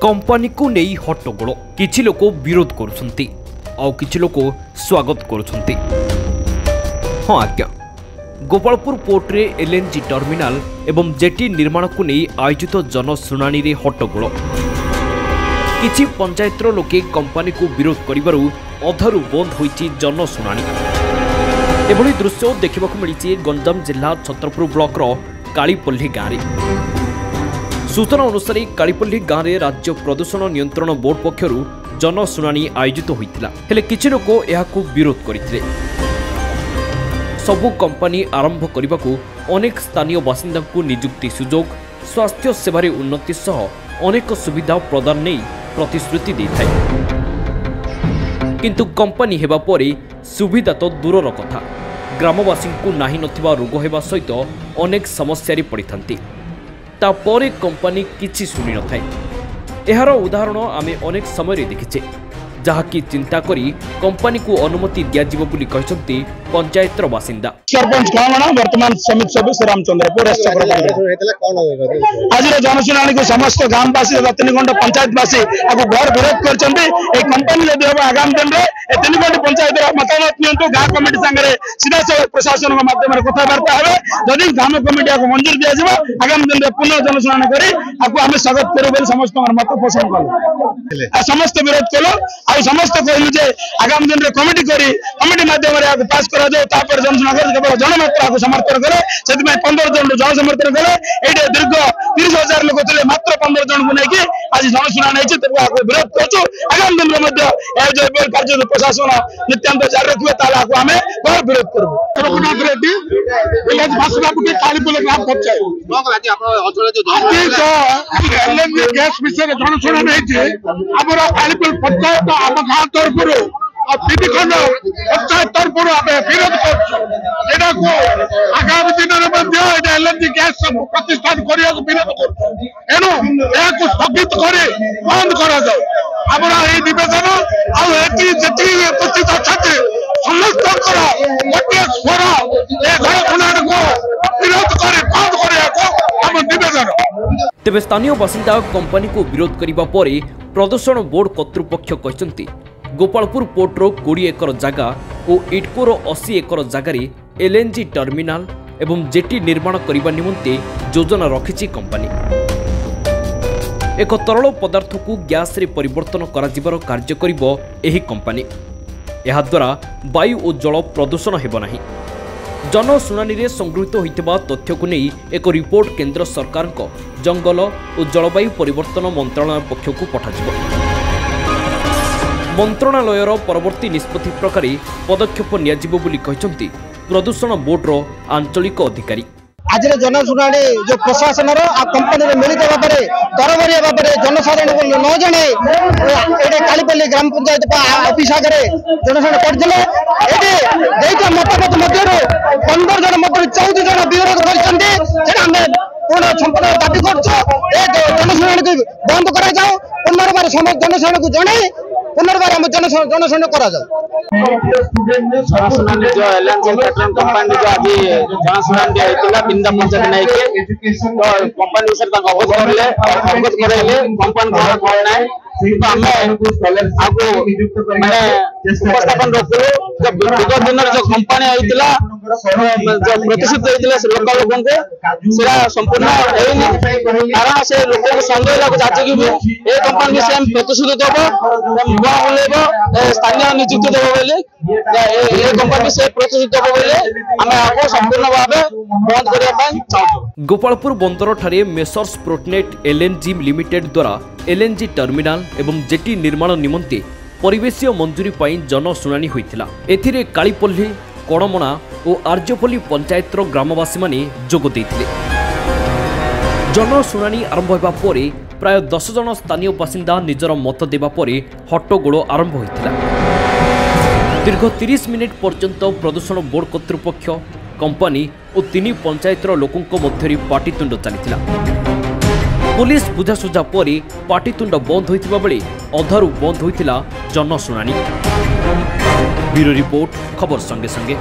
Company को नहीं हट्टगोल किछि लोक विरोध करुछंती और किछि लोक स्वागत करुछंती। हाँ आज्ञा, गोपालपुर पोर्ट रे एलएनजी टर्मिनाल एवं जेटी निर्माण को नहीं आयोजित जनशुणाणी रे हट्टगोल। किछि पंचायतर लोके कंपनी को विरोध करिबारु अधरु बंद होईछि जनशुणाणी। एभली दृश्य देखिबाकु मिलिछि गंजाम जिला छतरपुर ब्लॉक रो कालीपल्ली गाँव में। सूचना अनुसार कालीपल्ली गाँव में राज्य प्रदूषण नियंत्रण बोर्ड पक्षर जनशुणाणी आयोजित होता हेले किछि लोक एहाकु विरोध करथिले। सबु कंपनी आरंभ करने को अनेक स्थानीय बासिंदा को नियुक्ति सुजोग स्वास्थ्य सेवार उन्नति सह अनेक सुविधा प्रदान नहीं प्रतिश्रुति देता है, किंतु कंपनी हेबा परे सुविधा तो दूरर कथा ग्रामवासी को नाही नथिबा रोग हेबा सहित अनेक समस्या पड़ी थांती। तापरे कंपनी किछि सुनी न थाए। एहार उदाहरण आमे अनेक समय देखिछे, जहाँकि चिंता करी कंपनी को अनुमति दियाजिबो बोली कहछंती पंचायतर बासिंदा। सरपंच कामना वर्तमान समिति सभ्य श्री रामचंद्रपुर आज जनशुणाणी को समस्त ग्रामवासी 3 खंड पंचायतवासी आपको घर विरोध करछंती। ए कंपनी जदि हम आगामी दिन रे 3 खंड पंचायत मतामत नियंतु गाँव कमिटी संगे सीधा प्रशासन माध्यम कथबार्ता हेबे। जदि ग्राम कमिटी को मंजूर दिया जिवो आगामी दिन रे पुनः जनशुणाणी करी आपको आमे स्वागत करू बोली समस्त मत पोषण कलु। समस्त विरोध कलु आ समस्त कहलु जे आगामी दिन रे कमिटी माध्यम रे पास करा जाओ। तापर जनशुणाणी केवल जनमात्रा को समर्थन करे से 15 जन जन समर्थन करे। ये दीर्घ 30,000 लोक थे मात्र 15 जन को लेकिन आज जनशुणाणी विरोध करूँ। आगामी दिन में कार्य प्रशासन नित्यांत जारी रखिए ताकि आम बहुत विरोध करूँ। रघुनाथ रेड्डी कालीपल्ली ग्राम पंचायत गैस विषय जनशुणाणी आमर कालीपल्ली पंचायत आम गाँव तरफ 3 खंड पंचायत तरफ विरोध कर आगामी दिन में एलएनजी गैस प्रतिष्ठान करने विरोध करेणु स्थगित कर बंद कर निवेदन आती उपस्थित अच्छा समस्त गोटे स्वर घरशुणाणी को विरोध कर बंद करने निवेदन। तेबे स्थानीय बासिंदा कंपनी को विरोध करने पर प्रदूषण बोर्ड कर्तृपक्ष कहते गोपालपुर पोर्टर 20 एकर जगह और इटकोर 80 एकर जगार एलएनजी टर्मिनाल एवं जेटी निर्माण करने निमंते योजना रखिछि कंपनी। एक तरल पदार्थ को गैस रे परिवर्तन कराजिबार कार्य करिबो एही कंपनी। एहा द्वारा वायु और जल प्रदूषण हेबो नाही। जनशुणाणी रे संगृहीत होइतबा तथ्य को नहीं एक रिपोर्ट केंद्र सरकार को जंगल और जलवायु परिवर्तन मंत्रालय पक्ष को पठाजिबो। मंत्रालयर परवर्ती निष्पत्ति प्रकार पदक्षेप नियाजिबो बोली कहछंती प्रदूषण बोर्डर आंचलिक अधिकारी। आज जनशुणाणी जो प्रशासन कंपनी मिलित भाव में तरबरिया भाव में जनसाधारण को न जणे कालीपल्ली ग्राम पंचायत ऑफिस आगे जनशुणाणी करते मतामत मध्य 15 जन मध्य 14 जन विरोध कर पूर्ण संपद दाबी कर जनशुणाणी को बंद करा जाओ। पुनर्बार जनशुणाणी को जणे पुनर्बार जनशुणाणी करा जाओ। जो एलएनजी पेट्रोल कंपनी जो आज जनशुणाणी होता बिंदा पंचायत नहीं के तो कंपनी सर अवगत करले कंपनी उपस्थापन रखू विगत दिन जो कंपनी होता जो प्रतिश्रुति होता लोकल लोक को संपूर्ण कारण से लोक सन्देह लगे कि ये कंपनी सेम प्रतिश्रुति दब बुलेब स्थानीय नियुक्ति देव बोले ये कंपनी से प्रतिश्रुति दब बोले आम आपको संपूर्ण भाव बंद करने चाहूँ। गोपालपुर बंदर ठारे मेसर्स प्रोटनेट एलएनजी लिमिटेड द्वारा एलएनजी टर्मिनाल एवं जेटी निर्माण निमंते परिवेशीय मंजूरी पाई जनशुणाणी होइथिला। एथिरे कालीपल्ली कड़मणा और आर्यपल्ली पंचायतर ग्रामवासी माने जोग देथिले। जनशुणाणी आरंभ होगा परे प्राय 10 जन स्थानीय बासिंदा निजर मत देवा परे हट्टगोल आरंभ होइथिला। दीर्घ 30 मिनिट पर्यंत प्रदूषण बोर्ड कर्तृपक्ष कंपनी और 3 पंचायतर लोकों मध्य पाटितुंड चलिथिला। पुलिस बुझासुझा परे पाटितुंड बंद होइथिबा बेले अधारु बंद होइथिला जनशुणाणी। ब्यूरो रिपोर्ट खबर संगे संगे।